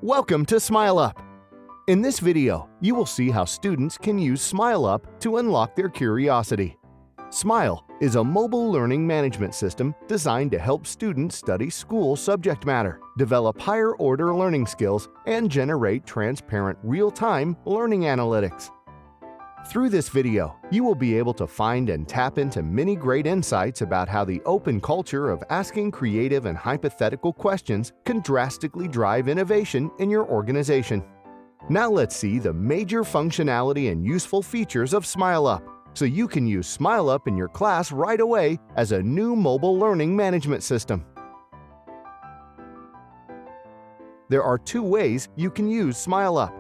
Welcome to smileUP! In this video, you will see how students can use smileUP to unlock their curiosity. Smile is a mobile learning management system designed to help students study school subject matter, develop higher-order learning skills, and generate transparent real-time learning analytics. Through this video, you will be able to find and tap into many great insights about how the open culture of asking creative and hypothetical questions can drastically drive innovation in your organization. Now let's see the major functionality and useful features of smileUP, so you can use smileUP in your class right away as a new mobile learning management system. There are two ways you can use smileUP.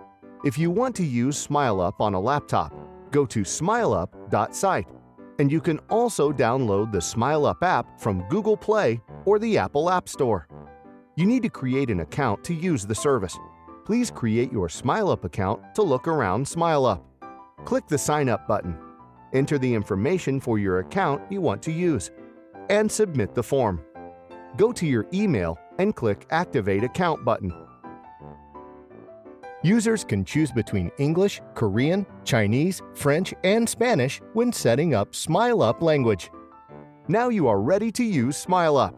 If you want to use smileUP on a laptop, go to smileup.site, and you can also download the smileUP app from Google Play or the Apple App Store. You need to create an account to use the service. Please create your smileUP account to look around smileUP. Click the Sign Up button. Enter the information for your account you want to use, and submit the form. Go to your email and click Activate Account button. Users can choose between English, Korean, Chinese, French, and Spanish when setting up smileUP language. Now you are ready to use smileUP.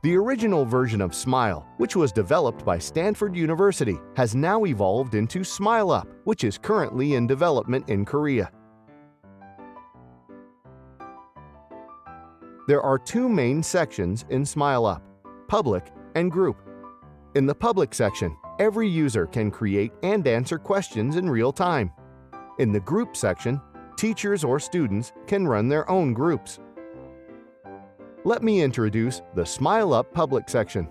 The original version of Smile, which was developed by Stanford University, has now evolved into smileUP, which is currently in development in Korea. There are two main sections in smileUP: Public and Group. In the Public section, every user can create and answer questions in real time. In the Group section, teachers or students can run their own groups. Let me introduce the smileUP Public section.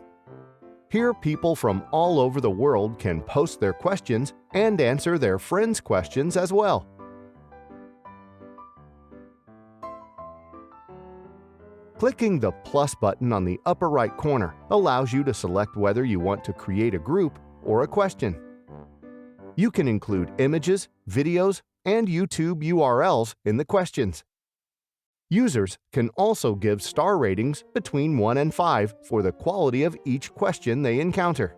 Here, people from all over the world can post their questions and answer their friends' questions as well. Clicking the plus button on the upper right corner allows you to select whether you want to create a group or a question. You can include images, videos, and YouTube URLs in the questions. Users can also give star ratings between 1 and 5 for the quality of each question they encounter.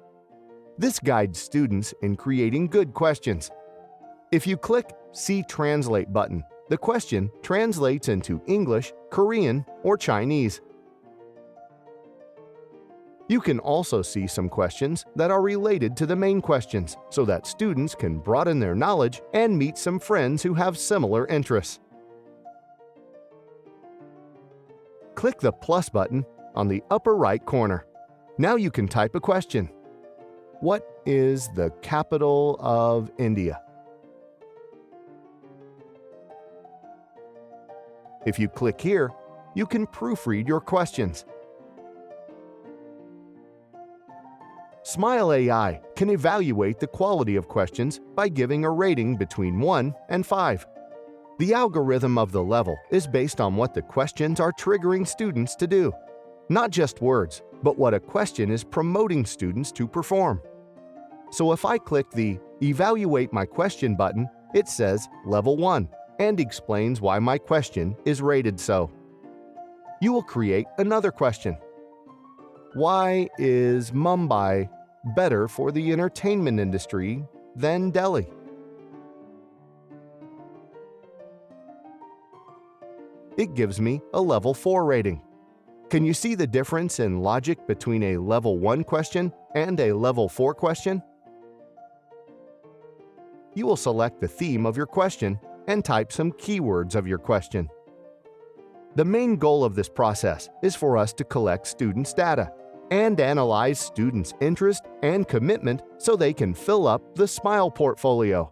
This guides students in creating good questions. If you click See Translate button, the question translates into English, Korean, or Chinese. You can also see some questions that are related to the main questions, so that students can broaden their knowledge and meet some friends who have similar interests. Click the plus button on the upper right corner. Now you can type a question. What is the capital of India? If you click here, you can proofread your questions. Smile AI can evaluate the quality of questions by giving a rating between 1 and 5. The algorithm of the level is based on what the questions are triggering students to do. Not just words, but what a question is promoting students to perform. So if I click the Evaluate My Question button, it says Level 1 and explains why my question is rated so. You will create another question. Why is Mumbai better for the entertainment industry than Delhi? It gives me a Level 4 rating. Can you see the difference in logic between a Level 1 question and a Level 4 question? You will select the theme of your question and type some keywords of your question. The main goal of this process is for us to collect students' data and analyze students' interest and commitment so they can fill up the Smile portfolio.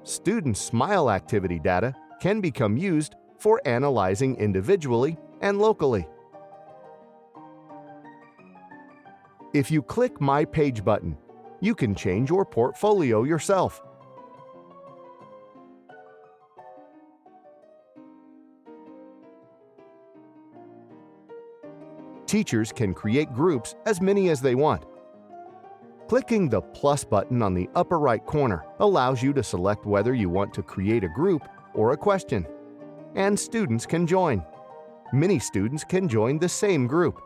Students' Smile activity data can become used for analyzing individually and locally. If you click My Page button, you can change your portfolio yourself. Teachers can create groups as many as they want. Clicking the plus button on the upper right corner allows you to select whether you want to create a group or a question. And students can join. Many students can join the same group.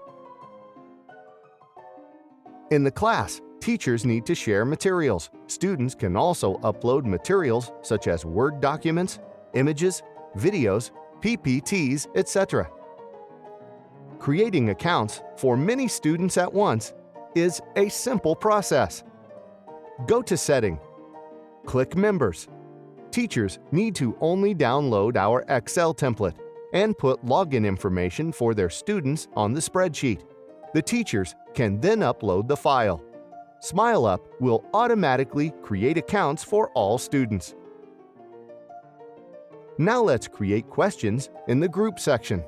In the class, Teachers need to share materials. Students can also upload materials such as Word documents, images, videos, PPTs, etc. Creating accounts for many students at once is a simple process. Go to Setting. Click Members. Teachers need to only download our Excel template and put login information for their students on the spreadsheet. The teachers can then upload the file. smileUP will automatically create accounts for all students. Now let's create questions in the Group section.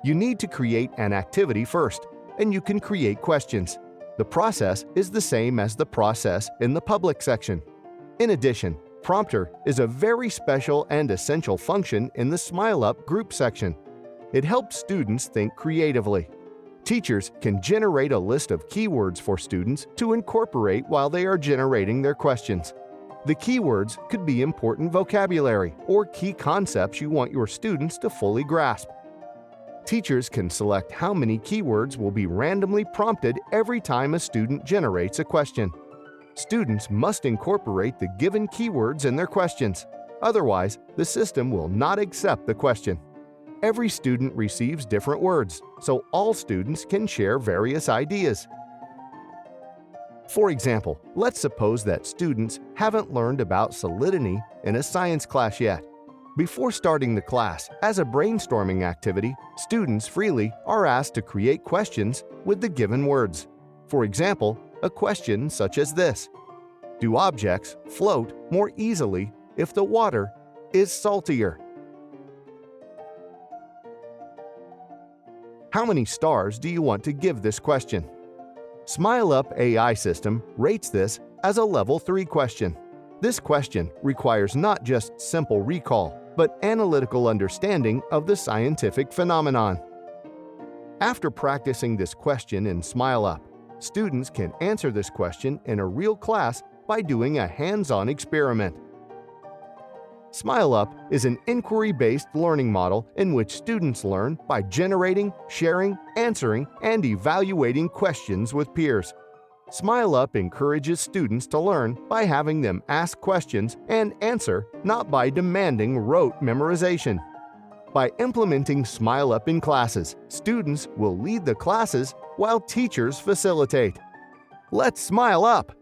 You need to create an activity first, and you can create questions. The process is the same as the process in the Public section. In addition, Prompter is a very special and essential function in the smileUP Group section. It helps students think creatively. Teachers can generate a list of keywords for students to incorporate while they are generating their questions. The keywords could be important vocabulary or key concepts you want your students to fully grasp. Teachers can select how many keywords will be randomly prompted every time a student generates a question. Students must incorporate the given keywords in their questions. Otherwise, the system will not accept the question. Every student receives different words, so all students can share various ideas. For example, let's suppose that students haven't learned about solidity in a science class yet. Before starting the class, as a brainstorming activity, students freely are asked to create questions with the given words. For example, a question such as this: do objects float more easily if the water is saltier? How many stars do you want to give this question? smileUP AI system rates this as a Level 3 question. This question requires not just simple recall, but analytical understanding of the scientific phenomenon. After practicing this question in smileUP, students can answer this question in a real class by doing a hands-on experiment. smileUP is an inquiry-based learning model in which students learn by generating, sharing, answering, and evaluating questions with peers. smileUP encourages students to learn by having them ask questions and answer, not by demanding rote memorization. By implementing smileUP in classes, students will lead the classes while teachers facilitate. Let's smile up!